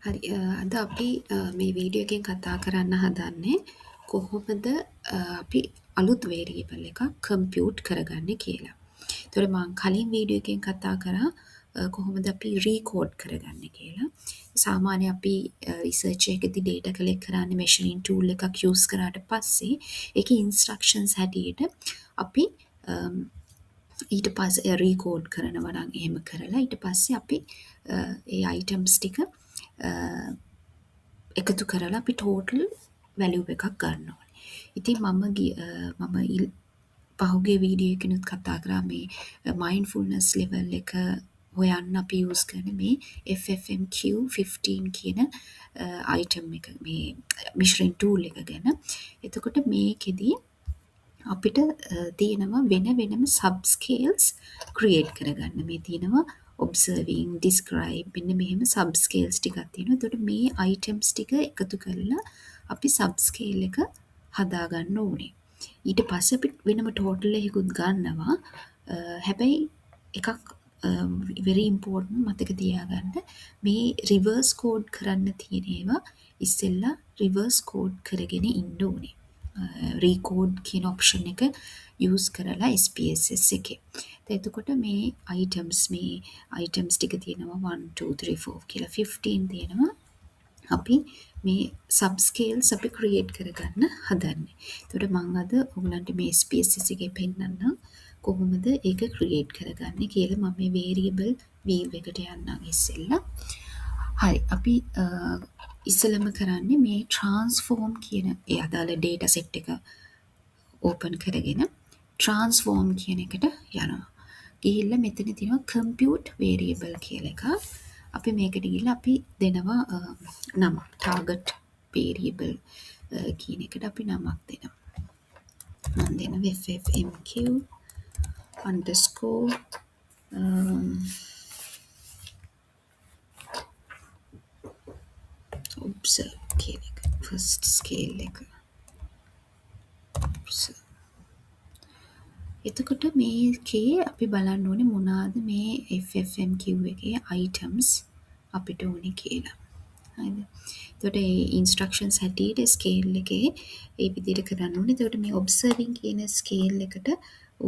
හරි අද අපි මේ වීඩියෝ එකෙන් කතා කරන්න හදන්නේ කොහොමද අපි අලුත් වේරියබල් එකක් කම්පියුට් කරගන්නේ කියලා. ඒතකොට මම කලින් වීඩියෝ එකෙන් කතා කරා කොහොමද අපි රීකෝඩ් කරගන්නේ කියලා. සාමාන්‍ය අපි රිසර්ච් එකකදී data collect කරන්නේ measuring tool එකක් use කරාට පස්සේ ඒකේ instructions හැටියට අපි ඊට පස්සේ රීකෝඩ් කරනවා නම් එහෙම කරලා ඊට පස්සේ අපි ඒ items ටික එකතු කරලා අපි total value එකක් ගන්න ඕනේ. ඉතින් මම පහුගිය වීඩියෝ එකකිනුත් කතා කරා මේ mindfulness level එක හොයන්න අපි use කරන මේ FFMQ15 කියන item එක මේ measuring tool එක ගැන. එතකොට මේකෙදී අපිට තියෙනවා වෙනම subscales create කරගන්න. මේ තියෙනවා observing, describe මෙන්න මෙහෙම subscales ටිකක් තියෙනවා. එතකොට මේ items ටික එකතු කරලා අපි subscale එක හදාගන්න ඕනේ. ඊට පස්සේ අපි වෙනම total එකකුත් ගන්නවා. හැබැයි එකක් very important මතක තියාගන්න මේ reverse code කරන්න තියෙන ඒවා ඉස්සෙල්ලා reverse code කරගෙන ඉන්න ඕනේ. recode කියන option එක use කරලා SPSS එකේ. එතකොට මේ items ටික තියෙනවා 1 2 3 4 කියලා 15 තියෙනවා. අපි මේ subscales අපි create කරගන්න හදන්නේ. එතකොට මම අද ඔයගලන්ට මේ SPSS එකේ පෙන්නන්නම් කොහොමද ඒක create කරගන්නේ කියලා. මම මේ variable view එකට යන්නම් ඉස්සෙල්ලා. හරි අපි ඉස්සෙල්ලම කරන්නේ මේ transform කියන ඒ අදාළ data set එක open කරගෙන transform කියන එකට යනවා. ගිහිල්ලා මෙතන තියෙනවා compute variable කියලා එකක්. අපි මේකට ගිහිල්ලා අපි දෙනවා නම target variable කියන එකට අපි නමක් දෙනවා. මම දෙනවා ffmq underscore observe කියන එක first scale එක. එතකොට මේකේ අපි බලන්න ඕනේ මොනවාද මේ FFMQ එකේ items අපිට ඕනේ කියලා. හරිද? එතකොට මේ instructions හැටියට scale එකේ ඒ විදිහට කරන්න ඕනේ. එතකොට මේ observing කියන scale එකට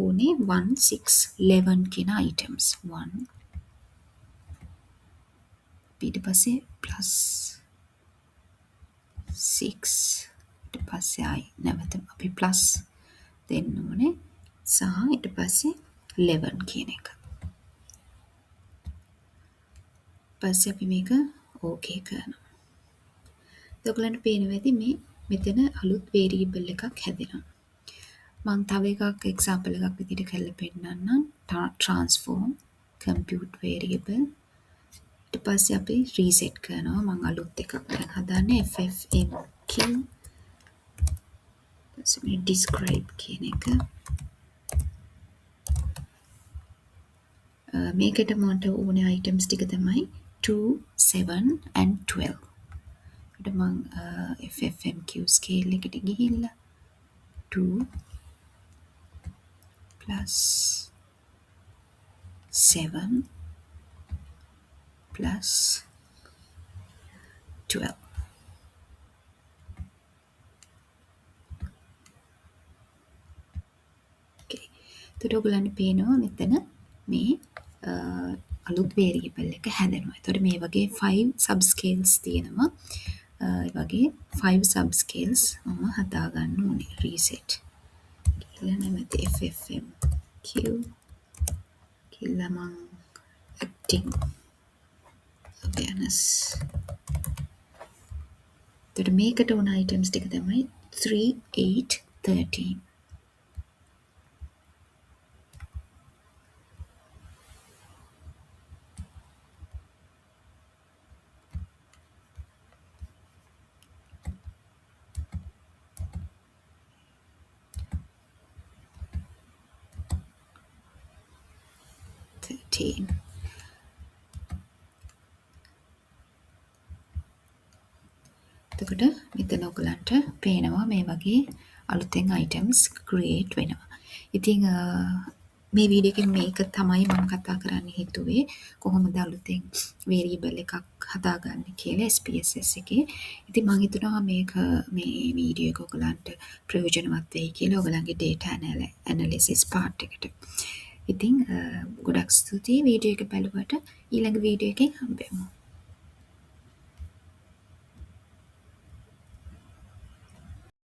ඕනේ 1 6 11 කියන items. 1 ඊට පස්සේ plus 6 ඊට පස්සේ ආයි නැවත අපි plus දෙන්න ඕනේ. සහ ඊට පස්සේ 11 කියන එක. පස්සේ අපි මේක ඕකේ කරනවා. ඔයගලන්ට පේනවා ඇති මේ මෙතන අලුත් variable එකක් හැදෙනවා. මම තව එකක් example එකක් විදිහට කරලා පෙන්නන්නම්. transform compute variable. ඊට පස්සේ අපි reset කරනවා. මම අලුත් එකක් දැන් හදන්නේ ffmq. ඊපස්සේ මේ describe කියන එක. මේකට මට ඕනේ items ටික තමයි 2 7 and 12. ඊට මම FFMQ scale එකට ගිහිල්ලා 2 plus 7 plus 12. Okay. එතකොට ඔයගලන්ට පේනවා මෙතන මේ අලුත් variable එක හැදෙනවා. එතකොට මේ වගේ 5 subscales තියෙනවා. ඒ වගේ 5 subscales මම හදා ගන්න ඕනේ. reset. කියලා නැමෙති FFMQ කියලා මම acting awareness. එතකොට මේකට ඕන items ටික තමයි 3 8 13. එතකොට මෙතන ඔයගලන්ට පේනවා මේ වගේ අලුතෙන් items create වෙනවා. ඉතින් මේ වීඩියෝ එකෙන් මේක තමයි මම කතා කරන්න හිතුවේ. කොහොමද අලුතෙන් වේරියබල් එකක් හදාගන්නේ කියලා SPSS එකේ. ඉතින් මම හිතනවා මේක මේ වීඩියෝ එක ඔයගලන්ට ප්‍රයෝජනවත් වෙයි කියලා ඔයගලන්ගේ data analysis part එකට. ඉතින් ගොඩක් ස්තුතියි වීඩියෝ එක බලුවට. ඊළඟ වීඩියෝ එකෙන් හම්බෙමු.